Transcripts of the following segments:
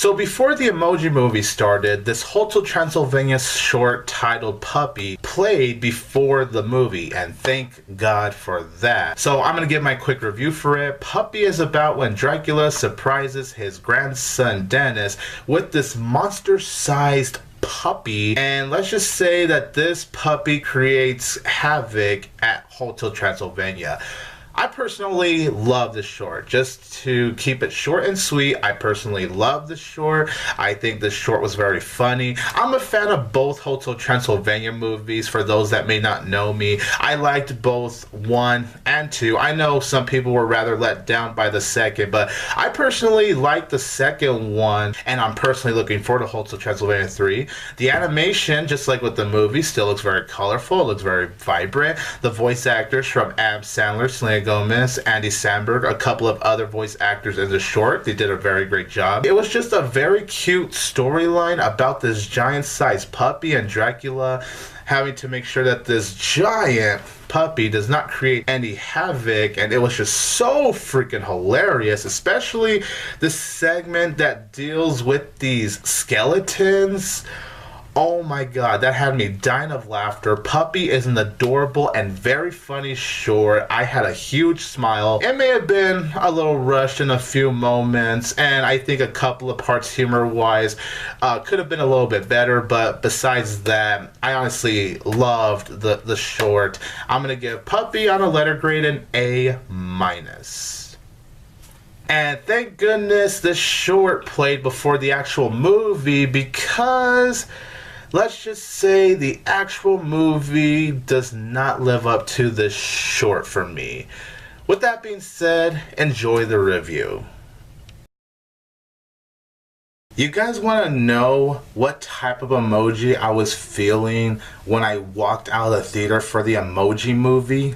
So before the Emoji Movie started, this Hotel Transylvania short titled Puppy played before the movie, and thank God for that. So I'm going to give my quick review for it. Puppy is about when Dracula surprises his grandson Dennis with this monster-sized puppy, and let's just say that this puppy creates havoc at Hotel Transylvania. I personally love this short. Just to keep it short and sweet, I personally love the short. I think this short was very funny. I'm a fan of both Hotel Transylvania movies, for those that may not know me. I liked both 1 and 2. I know some people were rather let down by the second, but I personally like the second one, and I'm personally looking forward to Hotel Transylvania 3. The animation, just like with the movie, still looks very colorful. It looks very vibrant. The voice actors from Adam Sandler, Selena Gomez, Andy Samberg, a couple of other voice actors in the short. They did a very great job. It was just a very cute storyline about this giant-sized puppy and Dracula having to make sure that this giant puppy does not create any havoc, and it was just so freaking hilarious, especially the segment that deals with these skeletons. Oh my god, that had me dying of laughter. Puppy is an adorable and very funny short. I had a huge smile. It may have been a little rushed in a few moments, and I think a couple of parts humor-wise could have been a little bit better, but besides that, I honestly loved the short. I'm going to give Puppy on a letter grade an A-. And thank goodness this short played before the actual movie, because let's just say the actual movie does not live up to this short for me. With that being said, enjoy the review. You guys want to know what type of emoji I was feeling when I walked out of the theater for the Emoji Movie?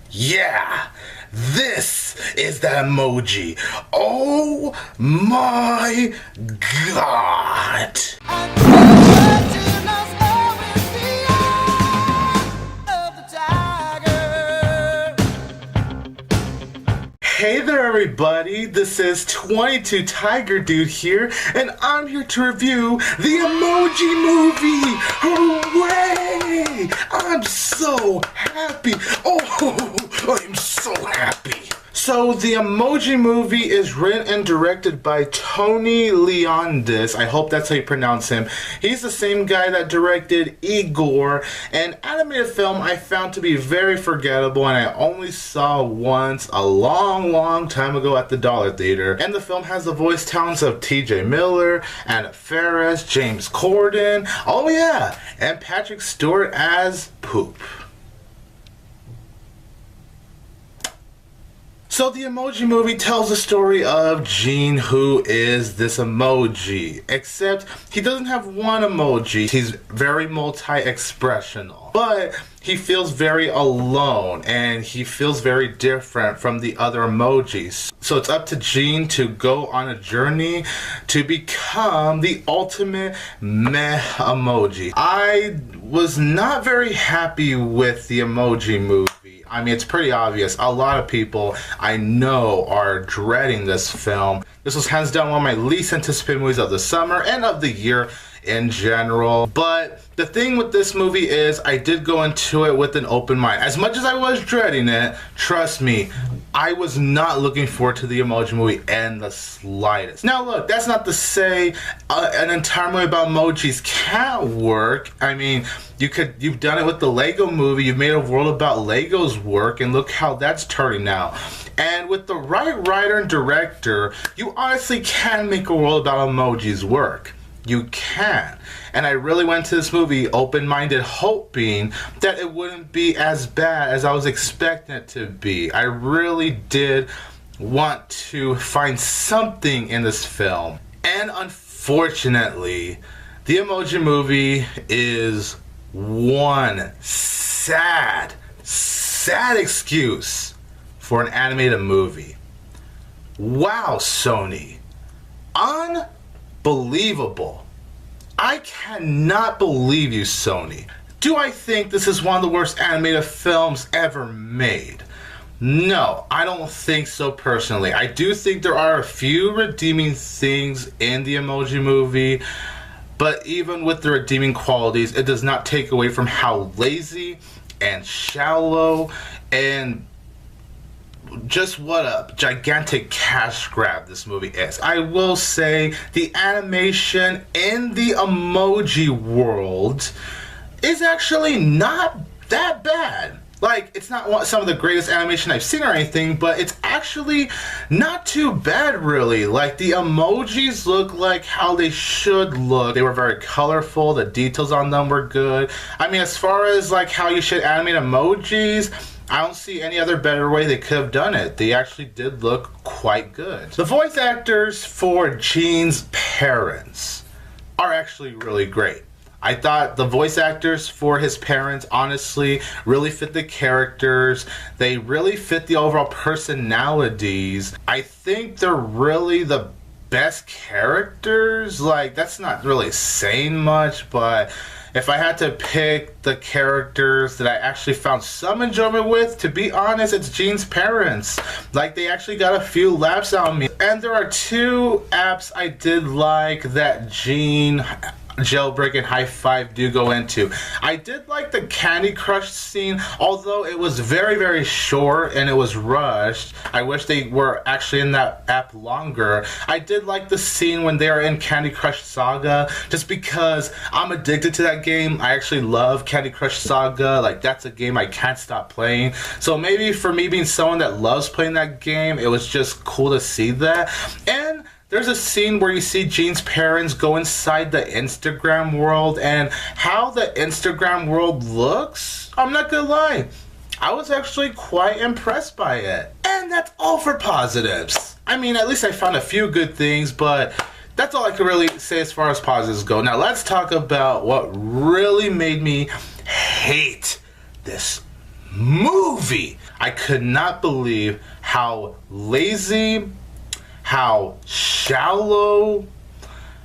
Yeah! This is that emoji. Oh my god. Hey there everybody, this is 22 Tiger Dude here, and I'm here to review the Emoji Movie! Hooray! I'm so happy! Oh, I'm so happy! So, the Emoji Movie is written and directed by Tony Leondis. I hope that's how you pronounce him. He's the same guy that directed Igor, an animated film I found to be very forgettable and I only saw once a long time ago at the Dollar Theater. And the film has the voice talents of TJ Miller, and Faris, James Corden, oh yeah, and Patrick Stewart as Poop. So the Emoji Movie tells the story of Gene, who is this emoji, except he doesn't have one emoji. He's very multi-expressional, but he feels very alone and he feels very different from the other emojis. So it's up to Gene to go on a journey to become the ultimate meh emoji. I was not very happy with the Emoji Movie. I mean, it's pretty obvious. A lot of people I know are dreading this film. This was hands down one of my least anticipated movies of the summer and of the year in general. But the thing with this movie is I did go into it with an open mind. As much as I was dreading it, trust me, I was not looking forward to the Emoji Movie in the slightest. Now look, that's not to say an entire movie about emojis can't work. I mean, you've done it with the Lego Movie, you've made a world about Legos work, and look how that's turning out. And with the right writer and director, you honestly can make a world about emojis work. You can. And I really went to this movie open-minded, hoping that it wouldn't be as bad as I was expecting it to be. I really did want to find something in this film. And unfortunately, the Emoji Movie is one sad excuse for an animated movie. Wow, Sony. Unbelievable. I cannot believe you, Sony. Do I think this is one of the worst animated films ever made? No, I don't think so personally. I do think there are a few redeeming things in the Emoji Movie, but even with the redeeming qualities, it does not take away from how lazy and shallow and just what a gigantic cash grab this movie is. I will say the animation in the emoji world is actually not that bad. Like, it's not some of the greatest animation I've seen or anything, but it's actually not too bad, really. Like, the emojis look like how they should look. They were very colorful. The details on them were good. I mean, as far as, like, how you should animate emojis, I don't see any other better way they could have done it. They actually did look quite good. The voice actors for Gene's parents are actually really great. I thought the voice actors for his parents honestly really fit the characters. They really fit the overall personalities. I think they're really the best characters. Like, that's not really saying much, but if I had to pick the characters that I actually found some enjoyment with, to be honest, it's Gene's parents. Like, they actually got a few laughs out of me. And there are two apps I did like that Gene, Jailbreak, and High Five do go into. I did like the Candy Crush scene, although it was very, very short and it was rushed. I wish they were actually in that app longer. I did like the scene when they are in Candy Crush Saga, just because I'm addicted to that game. I actually love Candy Crush Saga. Like, that's a game I can't stop playing. So maybe for me being someone that loves playing that game, it was just cool to see that. And there's a scene where you see Gene's parents go inside the Instagram world, and how the Instagram world looks, I'm not gonna lie, I was actually quite impressed by it. And that's all for positives. I mean, at least I found a few good things, but that's all I can really say as far as positives go. Now let's talk about what really made me hate this movie. I could not believe how lazy, how shallow,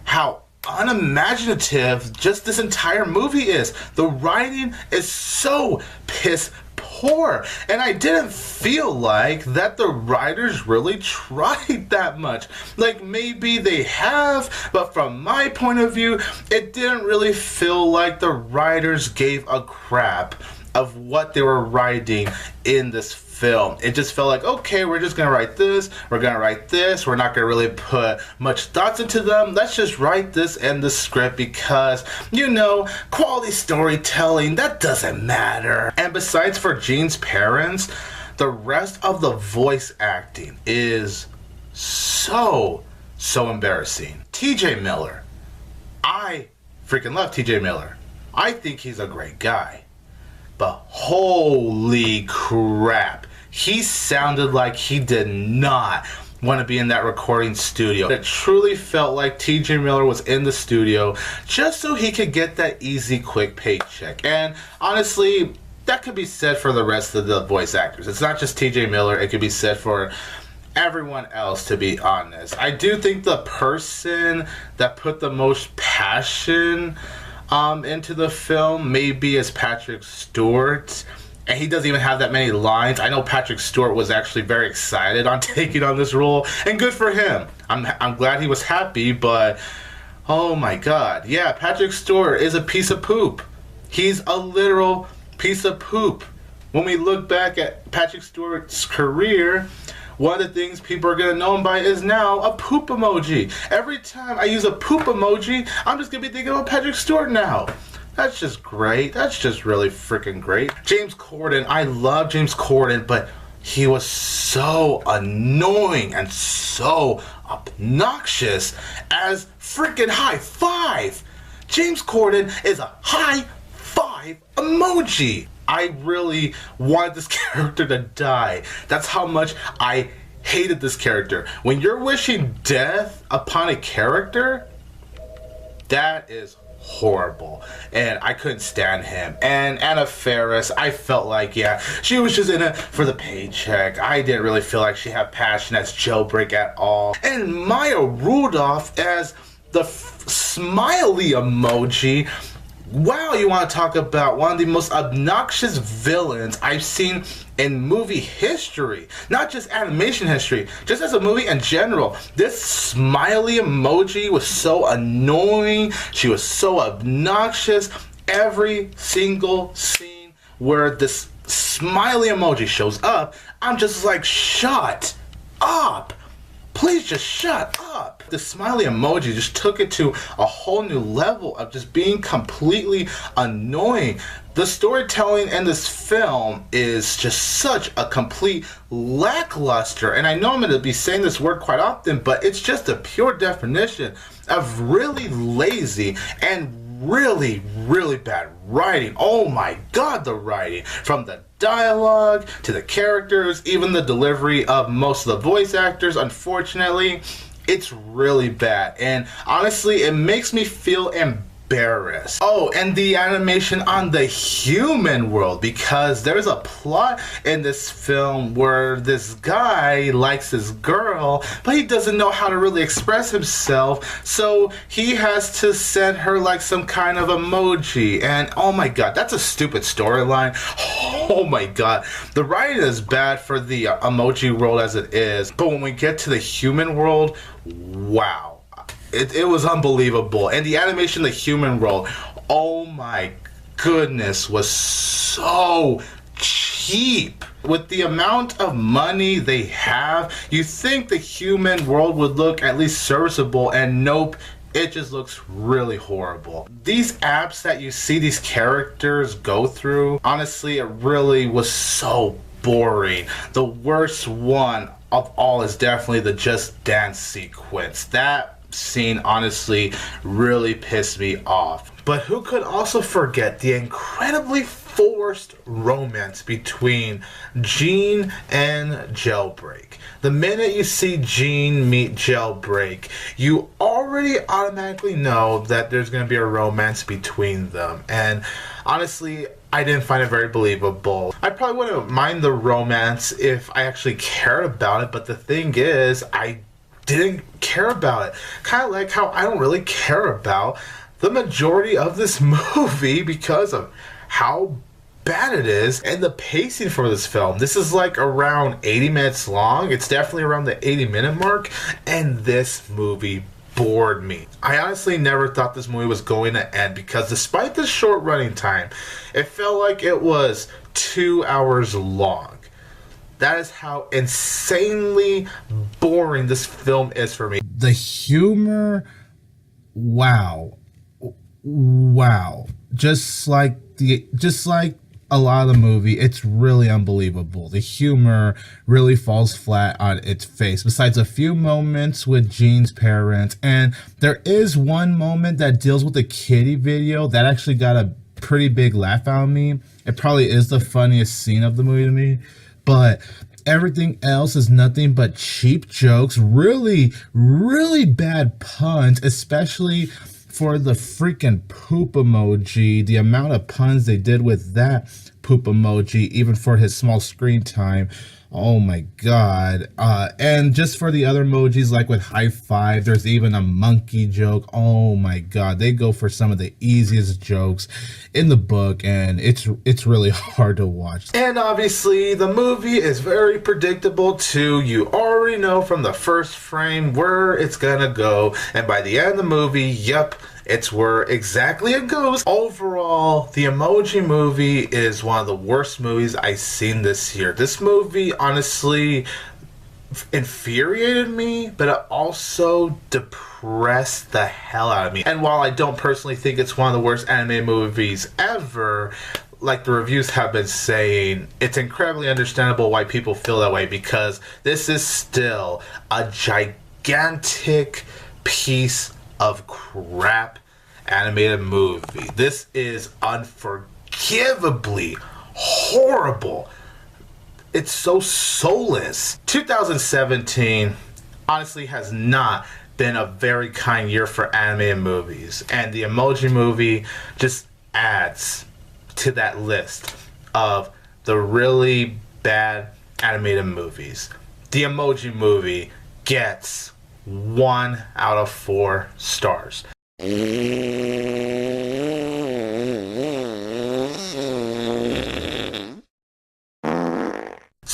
how unimaginative just this entire movie is. The writing is so piss poor, and I didn't feel like that the writers really tried that much. Like, maybe they have, but from my point of view, it didn't really feel like the writers gave a crap of what they were writing in this film. It just felt like, okay, we're just gonna write this, we're gonna write this, we're not gonna really put much thoughts into them, let's just write this in the script because, you know, quality storytelling, that doesn't matter. And besides for Gene's parents, the rest of the voice acting is so embarrassing. TJ Miller, I freaking love TJ Miller. I think he's a great guy. But holy crap, he sounded like he did not want to be in that recording studio. It truly felt like TJ Miller was in the studio just so he could get that easy, quick paycheck. And honestly, that could be said for the rest of the voice actors. It's not just TJ Miller, it could be said for everyone else, to be honest. I do think the person that put the most passion into the film maybe is Patrick Stewart, and he doesn't even have that many lines. I know Patrick Stewart was actually very excited on taking on this role, and good for him. I'm glad he was happy, but oh my god, yeah, Patrick Stewart is a piece of poop. He's a literal piece of poop. When we look back at Patrick Stewart's career, one of the things people are going to know him by is now a poop emoji. Every time I use a poop emoji, I'm just going to be thinking about Patrick Stewart now. That's just great. That's just really freaking great. James Corden, I love James Corden, but he was so annoying and so obnoxious as freaking High Five. James Corden is a High Five emoji. I really wanted this character to die. That's how much I hated this character. When you're wishing death upon a character, that is horrible. And I couldn't stand him. And Anna Faris, I felt like, yeah, she was just in it for the paycheck. I didn't really feel like she had passion as Jailbreak at all. And Maya Rudolph as the smiley emoji, Wow, you want to talk about one of the most obnoxious villains I've seen in movie history. Not just animation history, just as a movie in general. This smiley emoji was so annoying. She was so obnoxious. Every single scene where this smiley emoji shows up, I'm just like, shut up. Please just shut up. The smiley emoji just took it to a whole new level of just being completely annoying. The storytelling in this film is just such a complete lackluster. And I know I'm going to be saying this word quite often, but it's just a pure definition of really lazy and really, really bad writing. Oh my god, the writing. From the dialogue to the characters, even the delivery of most of the voice actors, unfortunately, it's really bad. And honestly, it makes me feel embarrassed. Oh, and the animation on the human world, because there's a plot in this film where this guy likes this girl, but he doesn't know how to really express himself, so he has to send her like some kind of emoji. And oh my god, that's a stupid storyline. Oh my god, the writing is bad for the emoji world as it is, but when we get to the human world, wow. It was unbelievable. And the animation, the human world, oh my goodness, was so cheap. With the amount of money they have, you think the human world would look at least serviceable, and nope, it just looks really horrible. These apps that you see these characters go through, honestly, it really was so boring. The worst one of all is definitely the Just Dance sequence. That scene honestly really pissed me off. But who could also forget the incredibly forced romance between Jean and Jailbreak. The minute you see Jean meet Jailbreak, you already automatically know that there's going to be a romance between them. And honestly, I didn't find it very believable. I probably wouldn't mind the romance if I actually cared about it, but the thing is, I didn't care about it. Kind of like how I don't really care about the majority of this movie because of how bad it is and the pacing for this film. This is like around 80 minutes long. It's definitely around the 80-minute mark, and this movie bored me. I honestly never thought this movie was going to end because despite the short running time, it felt like it was 2 hours long. That is how insanely boring this film is for me. The humor, wow. Just like a lot of the movie, it's really unbelievable. The humor really falls flat on its face, besides a few moments with Jean's parents. And there is one moment that deals with the kitty video that actually got a pretty big laugh out of me. It probably is the funniest scene of the movie to me. But everything else is nothing but cheap jokes, really, really bad puns, especially for the freaking poop emoji. The amount of puns they did with that poop emoji, even for his small screen time. Oh my god. And just for the other emojis, like with high five, there's even a monkey joke. Oh my god, they go for some of the easiest jokes in the book, and it's really hard to watch. And obviously the movie is very predictable too. You already know from the first frame where it's gonna go, and by the end of the movie, yep, it's where exactly it goes. Overall, the Emoji Movie is one of the worst movies I've seen this year. This movie honestly infuriated me, but it also depressed the hell out of me. And while I don't personally think it's one of the worst animated movies ever, like the reviews have been saying, it's incredibly understandable why people feel that way, because this is still a gigantic piece of crap animated movie. This is unforgivably horrible. It's so soulless. 2017 honestly has not been a very kind year for animated movies, and the Emoji Movie just adds to that list of the really bad animated movies. The Emoji Movie gets 1 out of 4 stars.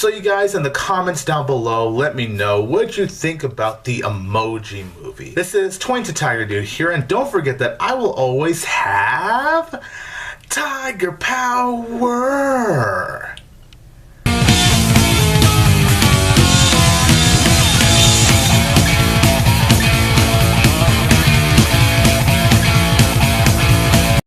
So you guys, in the comments down below, let me know what you think about the Emoji Movie. This is Toy to Tiger Dude here, and don't forget that I will always have Tiger Power.